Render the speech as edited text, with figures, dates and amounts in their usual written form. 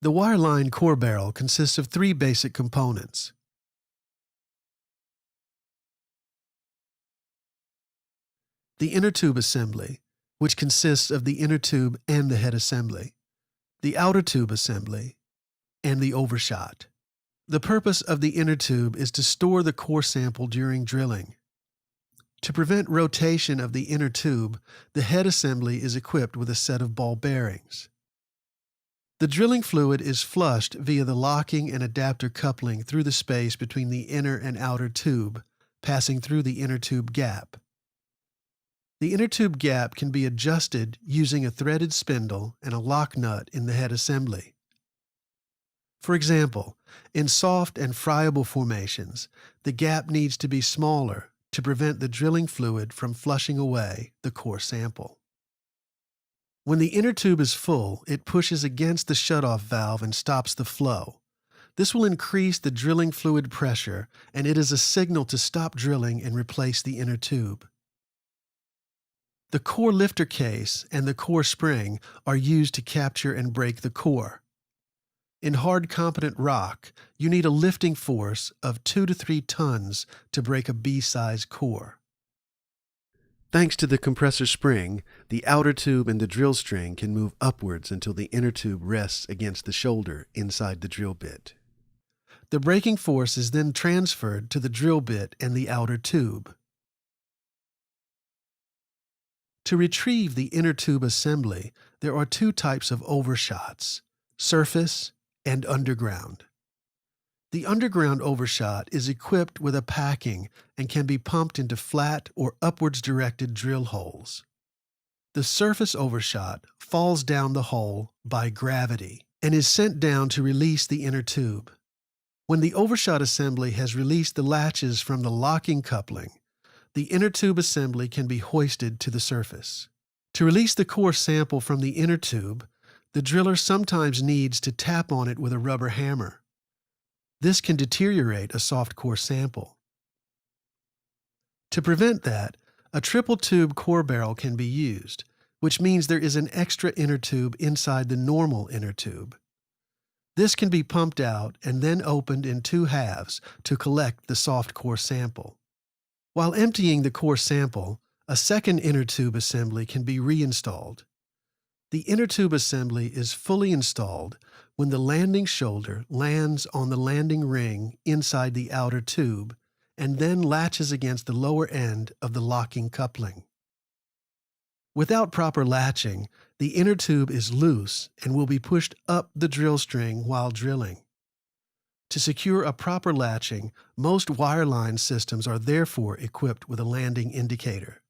The wireline core barrel consists of three basic components. The inner tube assembly, which consists of the inner tube and the head assembly, the outer tube assembly, and the overshot. The purpose of the inner tube is to store the core sample during drilling. To prevent rotation of the inner tube, the head assembly is equipped with a set of ball bearings. The drilling fluid is flushed via the locking and adapter coupling through the space between the inner and outer tube, passing through the inner tube gap. The inner tube gap can be adjusted using a threaded spindle and a lock nut in the head assembly. For example, in soft and friable formations, the gap needs to be smaller to prevent the drilling fluid from flushing away the core sample. When the inner tube is full, it pushes against the shutoff valve and stops the flow. This will increase the drilling fluid pressure, and it is a signal to stop drilling and replace the inner tube. The core lifter case and the core spring are used to capture and break the core. In hard competent rock, you need a lifting force of 2 to 3 tons to break a B-size core. Thanks to the compressor spring, the outer tube and the drill string can move upwards until the inner tube rests against the shoulder inside the drill bit. The braking force is then transferred to the drill bit and the outer tube. To retrieve the inner tube assembly, there are two types of overshots: surface and underground. The underground overshot is equipped with a packing and can be pumped into flat or upwards directed drill holes. The surface overshot falls down the hole by gravity and is sent down to release the inner tube. When the overshot assembly has released the latches from the locking coupling, the inner tube assembly can be hoisted to the surface. To release the core sample from the inner tube, the driller sometimes needs to tap on it with a rubber hammer. This can deteriorate a soft core sample. To prevent that, a triple tube core barrel can be used, which means there is an extra inner tube inside the normal inner tube. This can be pumped out and then opened in 2 halves to collect the soft core sample. While emptying the core sample, a second inner tube assembly can be reinstalled. The inner tube assembly is fully installed when the landing shoulder lands on the landing ring inside the outer tube and then latches against the lower end of the locking coupling. Without proper latching, the inner tube is loose and will be pushed up the drill string while drilling. To secure a proper latching, most wireline systems are therefore equipped with a landing indicator.